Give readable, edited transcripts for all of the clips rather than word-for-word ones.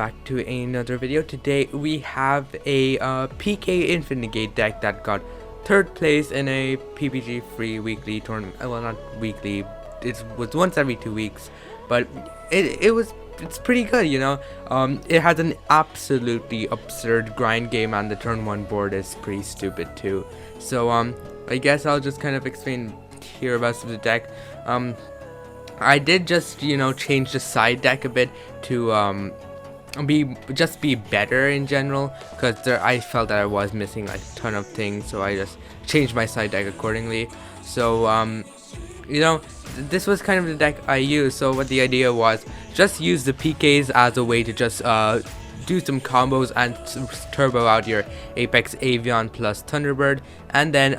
back to another video. Today we have a PK Infinite Negate deck that got 3rd place in a PPG free weekly tournament. Well, not weekly, it was once every 2 weeks, but it's pretty good, you know. It has an absolutely absurd grind game, and the turn 1 board is pretty stupid too. So I guess I'll just kind of explain here about the deck. I did just, you know, change the side deck a bit to be better in general, because I felt that I was missing like a ton of things, so I just changed my side deck accordingly. So you know, this was kind of the deck I used. So what the idea was, just use the PKs as a way to just do some combos and turbo out your Apex Avian plus Thunderbird, and then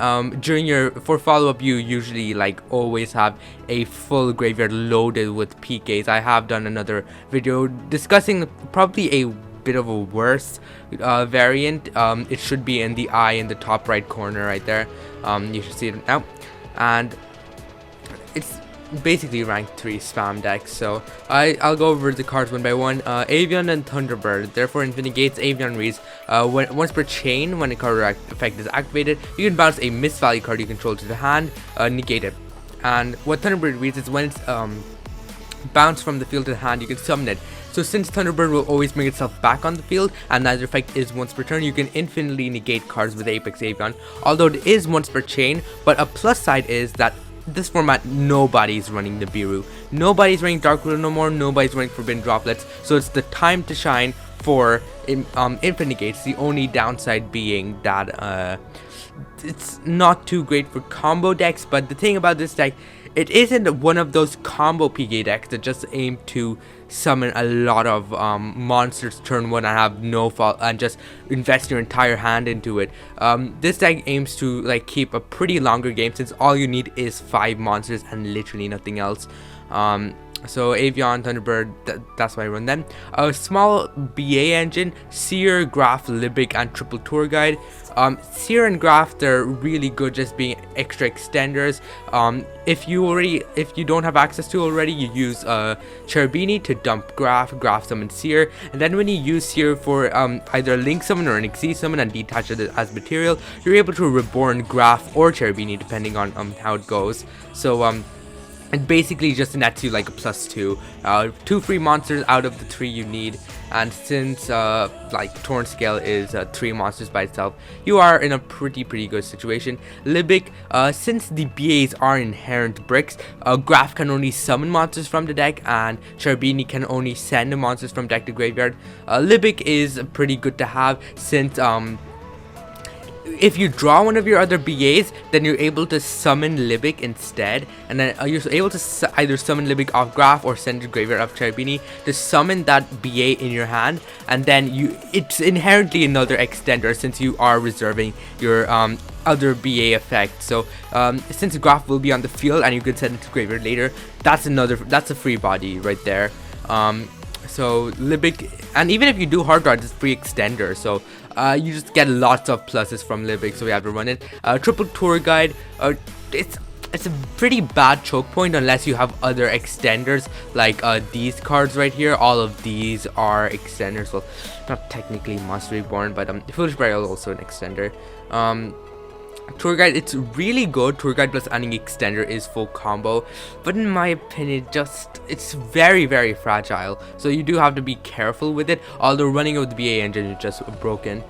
for follow-up you usually like always have a full graveyard loaded with PKs. I have done another video discussing probably a bit of a worse variant. It should be in the eye in the top right corner right there. You should see it now, and it's basically rank 3 spam deck. So I'll go over the cards one by one. Avian and Thunderbird. Therefore, Infinite Gates Avian reads once per chain. When a card effect is activated, you can bounce a misvalue card you control to the hand, negate it. And what Thunderbird reads is when it's bounced from the field to the hand, you can summon it. So since Thunderbird will always bring itself back on the field, and that effect is once per turn, you can infinitely negate cards with Apex Avian. Although it is once per chain, but a plus side is that this format, nobody's running the Biru, nobody's running Dark Ruler no more, nobody's running Forbidden Droplets, so it's the time to shine for Infinite Gates. The only downside being that it's not too great for combo decks, but the thing about this deck, it isn't one of those combo PK decks that just aim to summon a lot of monsters turn 1 and have no fault and just invest your entire hand into it. This deck aims to like keep a pretty longer game, since all you need is 5 monsters and literally nothing else. So Avian, Thunderbird, that's why I run them. A small BA engine, Seer, Graph, Libic, and Triple Tour Guide. Seer and Graph, they're really good just being extra extenders. If you don't have access to already, you use Cherubini to dump Graph summon Seer, and then when you use Seer for either a Link summon or an Xyz summon and detach it as material, you're able to reborn Graph or Cherubini depending on how it goes. So it basically just nets you like a +2, 2 free monsters out of the 3 you need. And since like Torn Scale is 3 monsters by itself, you are in a pretty good situation. Libic, since the BAs are inherent bricks, Graph can only summon monsters from the deck, and Cherubini can only send the monsters from deck to graveyard. Libic is pretty good to have, since if you draw one of your other BAs, then you're able to summon Libic instead, and then you're able to either summon Libic off Graph or send to graveyard of Cherubini to summon that BA in your hand, and then it's inherently another extender since you are reserving your other BA effect. So since Graph will be on the field and you can send it to graveyard later, that's a free body right there. So Libic, and even if you do hard draw, it's free extender, so you just get lots of pluses from Libic, so we have to run it. Triple Tour Guide, it's a pretty bad choke point unless you have other extenders like these cards right here. All of these are extenders, well, not technically Monster Reborn, but Foolish Burial also an extender. Tour Guide, it's really good. Tour Guide plus any extender is full combo, but in my opinion, it's very fragile, so you do have to be careful with it, although running with the BA engine is just broken.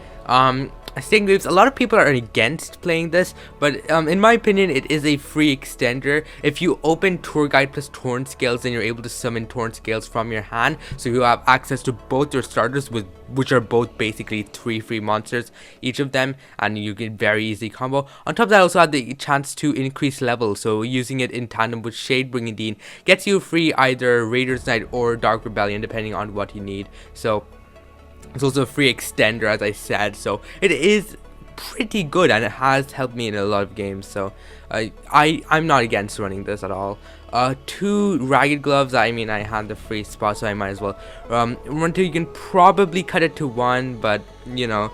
Sting Waves, a lot of people are against playing this, but in my opinion, it is a free extender. If you open Tour Guide plus Torn Scales, then you're able to summon Torn Scales from your hand, so you have access to both your starters, which are both basically 3 free monsters each of them, and you get very easy combo. On top of that, I also had the chance to increase level, so using it in tandem with Shadebringing Dean gets you free either Raider's Knight or Dark Rebellion depending on what you need. So it's also a free extender, as I said, so it is pretty good, and it has helped me in a lot of games, so I'm not against running this at all. 2 Ragged Gloves, I mean, I had the free spot, so I might as well run 2. You can probably cut it to 1, but you know,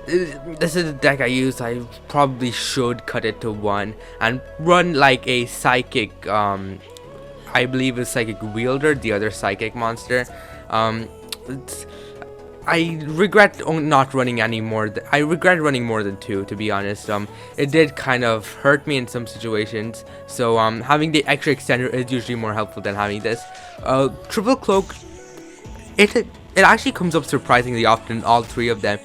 this is the deck I use, I probably should cut it to 1 and run like a Psychic, I believe it's Psychic Wielder, the other Psychic monster. I regret not running any more. I regret running more than 2, to be honest. It did kind of hurt me in some situations. So having the extra extender is usually more helpful than having this. Triple cloak. It actually comes up surprisingly often, all 3 of them.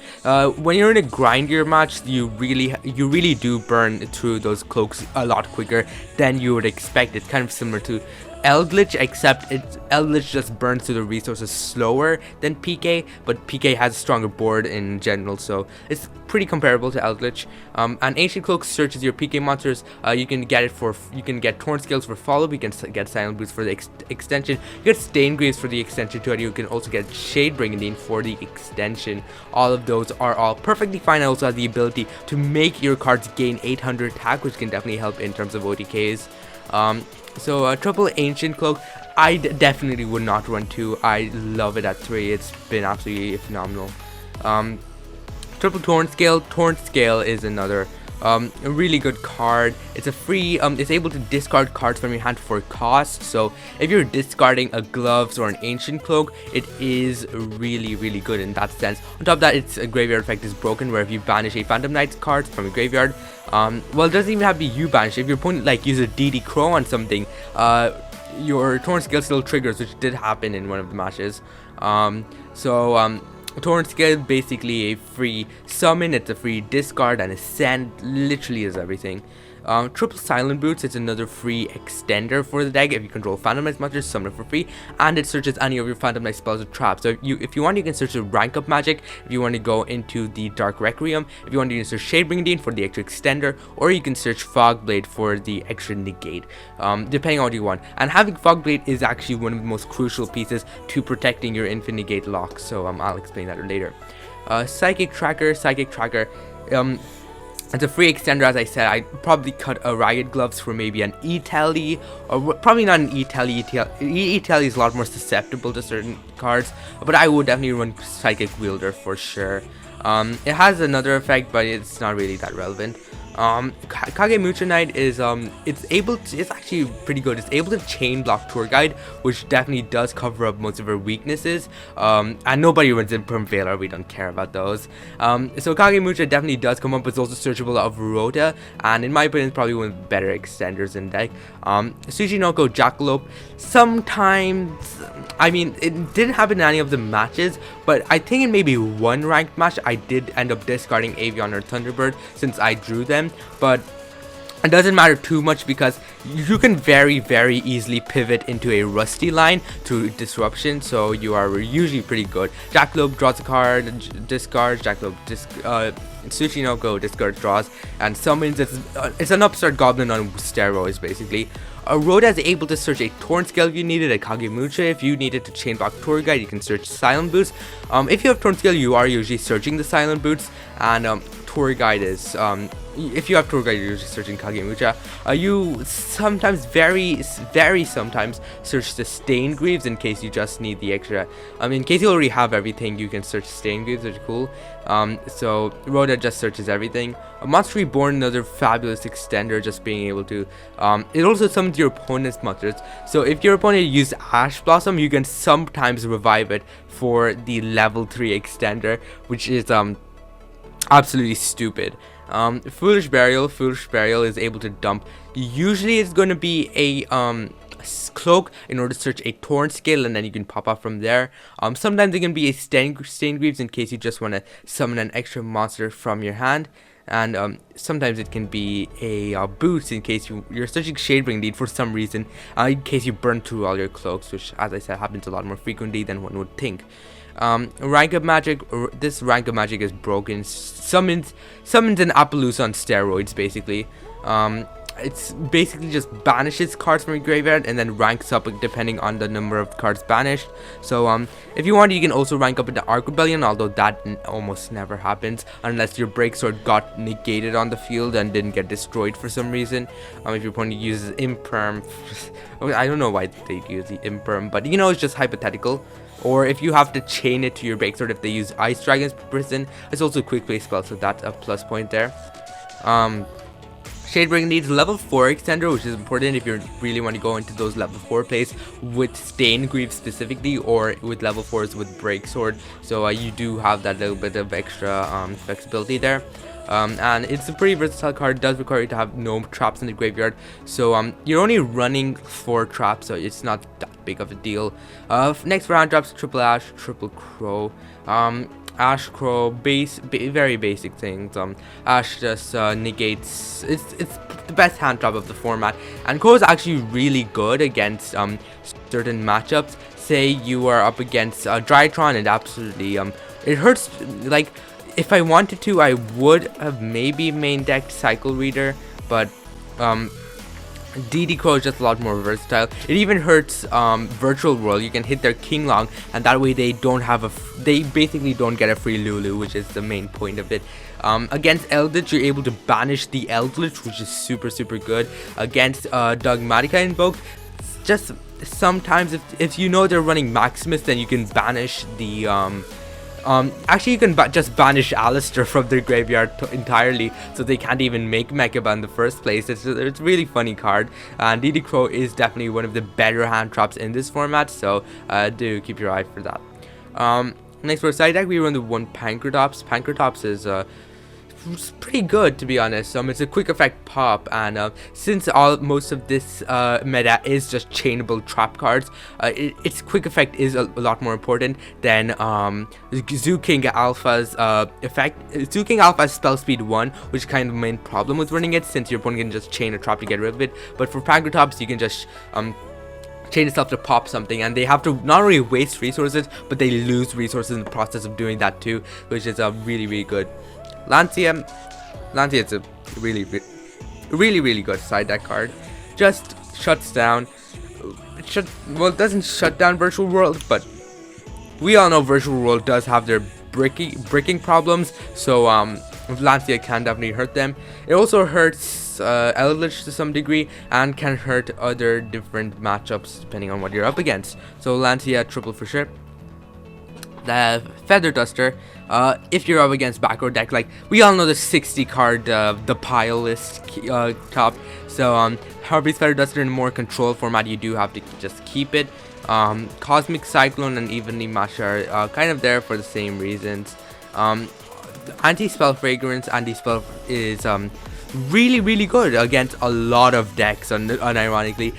When you're in a grindier match, you really do burn through those cloaks a lot quicker than you would expect. It's kind of similar to Eldritch, except Eldritch just burns through the resources slower than PK, but PK has a stronger board in general, so it's pretty comparable to Eldritch. And Ancient Cloak searches your PK monsters. You can get Torn Scales for follow-up, you can get Silent Boots for the extension, you get Stain Greaves for the extension too, and you can also get Shade Brigandine for the extension. All of those are all perfectly fine. I also have the ability to make your cards gain 800 attack, which can definitely help in terms of OTKs. So triple Ancient Cloak, I definitely would not run 2. I love it at 3. It's been absolutely phenomenal. Triple Torn Scale is another a really good card. It's a free, it's able to discard cards from your hand for cost. So if you're discarding a Gloves or an Ancient Cloak, it is really good in that sense. On top of that, its graveyard effect is broken, where if you banish a Phantom Knights card from your graveyard, well, it doesn't even have to be you banish. If your opponent like uses a DD Crow on something, your Torn Scale still triggers, which did happen in one of the matches. Torn Scale, basically a free summon, it's a free discard, and a send, literally is everything. Triple Silent Boots, it's another free extender for the deck. If you control Phantom Knight monsters, summon it for free, and it searches any of your Phantom Knight spells or traps. So if you want, you can search the rank up magic. If you want to go into the Dark Requiem, if you want, you can search Shade Brigandine for the extra extender, or you can search Fogblade for the extra negate, depending on what you want. And having Fogblade is actually one of the most crucial pieces to protecting your Infinite Negate locks. So I'll explain that later. Psychic Tracker. It's a free extender, as I said. I'd probably cut a Ragged Gloves for maybe an E-Tally, or probably not an E-Tally. E-Tally is a lot more susceptible to certain cards, but I would definitely run Psychic Wielder for sure. It has another effect, but it's not really that relevant. Kagemucha Knight is it's actually pretty good. It's able to chain block Tour Guide, which definitely does cover up most of her weaknesses. And nobody runs Imperm Veiler, we don't care about those. So Kagemucha definitely does come up. It's also searchable of Rota, and in my opinion, it's probably one of the better extenders in deck. Tsushinoko Jackalope, sometimes, I mean, it didn't happen in any of the matches, but I think in maybe one ranked match, I did end up discarding Avion or Thunderbird since I drew them, but it doesn't matter too much because you can very easily pivot into a Rusty line through Disruption, so you are usually pretty good. Jackalope draws a card, discards, Jackalope Tsushinoko discards, draws, and summons. It's an upstart goblin on steroids, basically. Rhoda is able to search a Torn Scale if you needed, a Kagemucha if you needed to chain block Tour Guide, you can search Silent Boots. If you have Torn Scale, you are usually searching the Silent Boots, and Tour Guide is, if you have Tour Guide, you're usually searching Kagemucha. You sometimes, very sometimes, search the Stain Greaves in case you just need the extra. In case you already have everything, you can search Stain Greaves, which is cool. So Rhoda just searches everything. Monster Reborn, another fabulous extender, just being able to, it also summons your opponent's monsters. So if your opponent uses Ash Blossom, you can sometimes revive it for the level 3 extender, which is absolutely stupid. Foolish Burial is able to dump, usually it's going to be a cloak in order to search a Torn Scale, and then you can pop up from there. Sometimes it can be a Stain Greaves in case you just want to summon an extra monster from your hand, and sometimes it can be a boost in case you're searching Shade Brigandine for some reason, in case you burn through all your cloaks, which, as I said, happens a lot more frequently than one would think. Rank up magic. This rank up magic is broken. Summons an Appaloosa on steroids, basically. It's basically just banishes cards from your graveyard and then ranks up depending on the number of cards banished. So if you want, you can also rank up into Arc Rebellion, although that almost never happens unless your Breaksword got negated on the field and didn't get destroyed for some reason. If your opponent uses Imperm, I don't know why they use the Imperm, but it's just hypothetical. Or if you have to chain it to your Breaksword, if they use Ice Dragon's Prison, it's also a quick play spell, so that's a plus point there. Shadebreaker needs level 4 extender, which is important if you really want to go into those level 4 plays with Stain Greaves specifically, or with level 4s with Break Sword. So you do have that little bit of extra flexibility there. And it's a pretty versatile card. It does require you to have no traps in the graveyard, so you're only running 4 traps, so it's not that big of a deal. Next for hand traps, Triple Ash, Triple Crow. Ash Crow, very basic things. Ash just negates. It's the best hand trap of the format, and Crow is actually really good against certain matchups. Say you are up against Drytron, and absolutely it hurts. Like, if I wanted to, I would have maybe main decked Cycle Reader, but DD Crow is just a lot more versatile. It even hurts Virtual World. You can hit their King Long, and that way they don't have they basically don't get a free Lulu, which is the main point of it. Against Eldritch, you're able to banish the Eldritch, which is super good. Against Dogmatica Invoked, just sometimes if you know they're running Maximus, then you can banish the actually, you can just banish Alistair from their graveyard entirely, so they can't even make Mechaba in the first place. It's a really funny card, and DD Crow is definitely one of the better hand traps in this format, so do keep your eye for that. Next for side deck, we run the one Pancratops. Pancratops is it's pretty good, to be honest. It's a quick effect pop, and since most of this meta is just chainable trap cards, its quick effect is a lot more important than Zoo King Alpha's effect. Zoo King Alpha has spell speed 1, which is kind of the main problem with running it, since your opponent can just chain a trap to get rid of it. But for Pancratops, you can just chain itself to pop something, and they have to not only waste resources, but they lose resources in the process of doing that too, which is really good. Lancia is a really good side deck card. Just shuts down. It doesn't shut down Virtual World, but we all know Virtual World does have their bricking problems, so Lancia can definitely hurt them. It also hurts Eldritch to some degree, and can hurt other different matchups depending on what you're up against. So Lancia triple for sure. The Feather Duster, if you're up against backrow deck, like we all know the 60 card the pile list top, so Harvey's Feather Duster in a more controlled format, you do have to just keep it. Cosmic Cyclone and Evenly Match are kind of there for the same reasons. Anti-Spell Fragrance, Anti-Spell is really good against a lot of decks, unironically.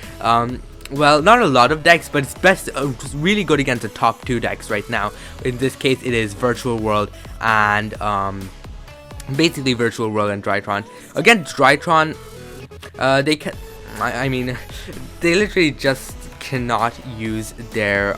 Well, not a lot of decks, but it's really good against the top 2 decks right now. In this case, it is Virtual World and basically Virtual World and Drytron. Against Drytron, they literally just cannot use their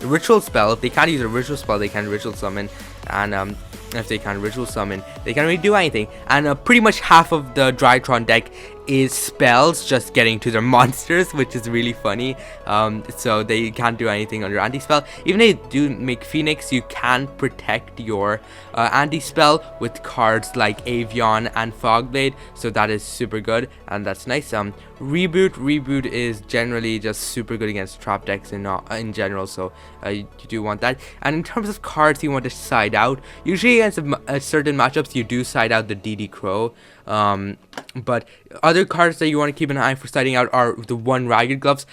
ritual spell. If they can't use a ritual spell, they can ritual summon, and if they can ritual summon, they can't really do anything. And pretty much half of the Drytron deck is spells just getting to their monsters, which is really funny. So they can't do anything under anti-spell. Even if they do make Phoenix, you can protect your anti-spell with cards like Avion and Fogblade, so that is super good, and that's nice. Reboot is generally just super good against trap decks in general, so you do want that. And in terms of cards you want to side out, usually against certain matchups you do side out the DD Crow, but other cards that you want to keep an eye for siding out are the one Ragged Gloves.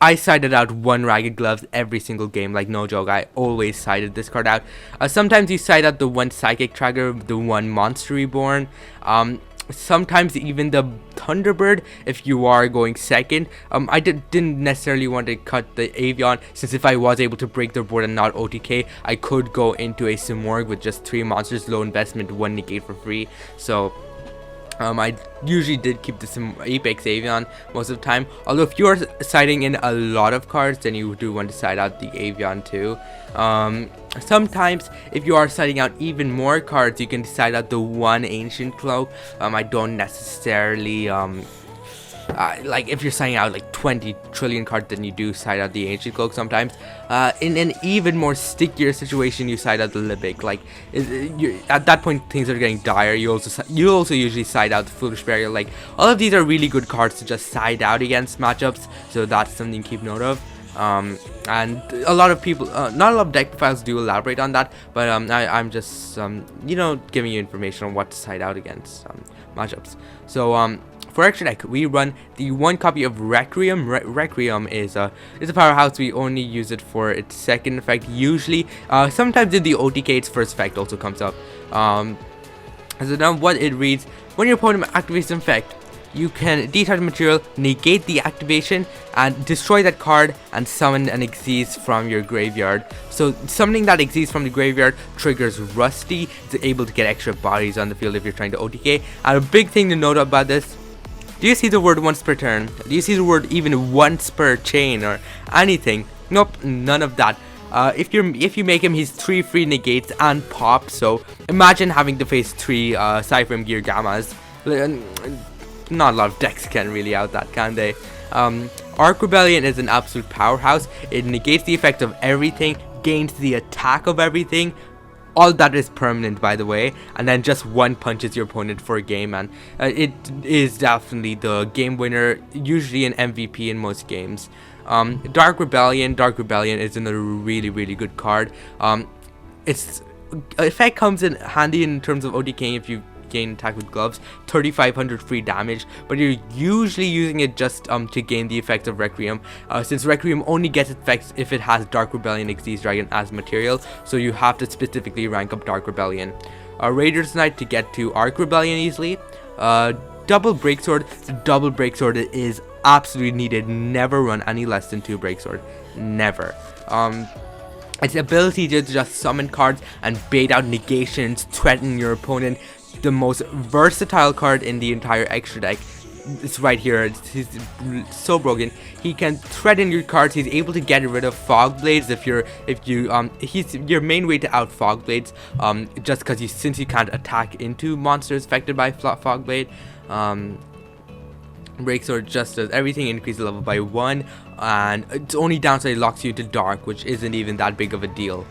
I sided out one Ragged Gloves every single game, like no joke. I always sided this card out. Sometimes you side out the one Psychic Tracker, the one Monster Reborn, sometimes even the Thunderbird if you are going second. I didn't necessarily want to cut the Avion, since if I was able to break the board and not OTK, I could go into a Simorgh with just 3 monsters, low investment, 1 negate for free. So I usually did keep the Apex Avion most of the time, although if you are siding in a lot of cards, then you do want to side out the Avion too. Sometimes if you are siding out even more cards, you can side out the one Ancient Cloak. I don't necessarily like if you're signing out like 20 trillion cards, then you do side out the Ancient Cloak sometimes. In an even more stickier situation, you side out the Libic. Like at that point things are getting dire. You also usually side out the Foolish Burial. Like all of these are really good cards to just side out against matchups, so that's something to keep note of. And a lot of people, not a lot of deck profiles do elaborate on that, but I'm just giving you information on what to side out against matchups. So For extra deck, we run the 1 copy of Requiem. Requiem is a powerhouse. We only use it for its second effect usually. Sometimes in the OTK, its first effect also comes up. So now what it reads: when your opponent activates an effect, you can detach material, negate the activation, and destroy that card and summon an Xyz from your graveyard. So summoning that Xyz from the graveyard triggers Rusty. It's able to get extra bodies on the field if you're trying to OTK. And a big thing to note about this: do you see the word once per turn? Do you see the word even once per chain or anything? Nope, none of that. If you make him, he's 3 free negates and pop. So imagine having to face 3 Cypher Gear Gammas. Not a lot of decks can really out that, can they? Arc Rebellion is an absolute powerhouse. It negates the effect of everything, gains the attack of everything. All that is permanent, by the way, and then just 1 punches your opponent for a game, and it is definitely the game winner, usually an MVP in most games. Dark Rebellion is another really good card. Its effect comes in handy in terms of OTK if you gain attack with gloves, 3500 free damage, but you're usually using it just to gain the effect of Requiem, since Requiem only gets effects if it has Dark Rebellion Xyz Dragon as material, so you have to specifically rank up Dark Rebellion. Raider's Knight to get to Arc Rebellion easily. Double Breaksword. Double Breaksword is absolutely needed. Never run any less than 2 Breaksword. Never. Its ability to just summon cards and bait out negations, threaten your opponent. The most versatile card in the entire extra deck. It's right here. He's so broken. He can threaten your cards. He's able to get rid of Fog Blades he's your main way to out Fog Blades. Just because since you can't attack into monsters affected by Fog Blade. Breaksword just does everything, increase the level by 1, and its only downside locks you to Dark, which isn't even that big of a deal.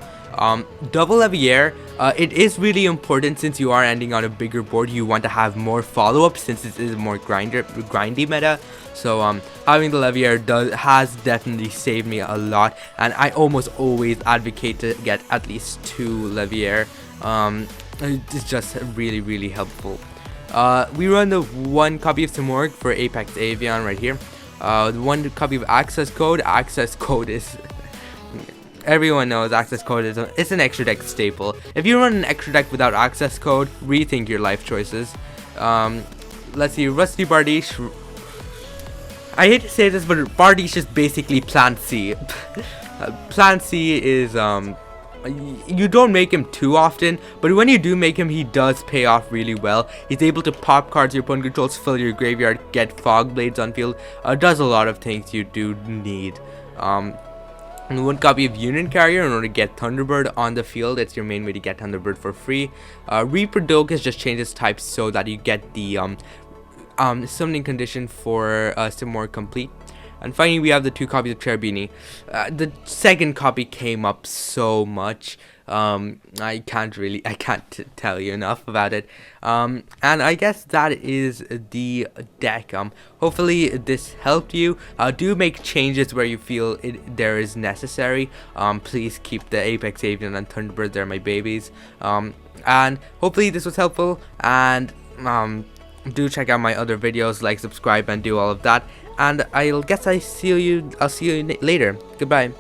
Double Levier, it is really important since you are ending on a bigger board. You want to have more follow-up since this is a more grindy meta. So having the Levier has definitely saved me a lot, and I almost always advocate to get at least 2 Levier. It's just really helpful. We run the 1 copy of Simorg for Apex Avian right here. The 1 copy of Access Code. Access Code is... everyone knows Access Code is it's an extra deck staple. If you run an extra deck without Access Code, rethink your life choices. Let's see, Rusty Bardiche. I hate to say this, but Bardiche is basically Plan C. Plan C is you don't make him too often, but when you do make him, he does pay off really well. He's able to pop cards your opponent controls, fill your graveyard, get Fog Blades on field. Does a lot of things you do need. And 1 copy of Union Carrier in order to get Thunderbird on the field. It's your main way to get Thunderbird for free. Reproduce just changes types so that you get the summoning condition for Simorg complete. And finally, we have the 2 copies of Cherubini. The second copy came up so much. I can't tell you enough about it. And I guess that is the deck. Hopefully this helped you. Do make changes where you feel there is necessary. Please keep the Apex Avian and Thunderbird. They're my babies. And hopefully this was helpful. And do check out my other videos, like, subscribe, and do all of that. And I'll see you later. Goodbye.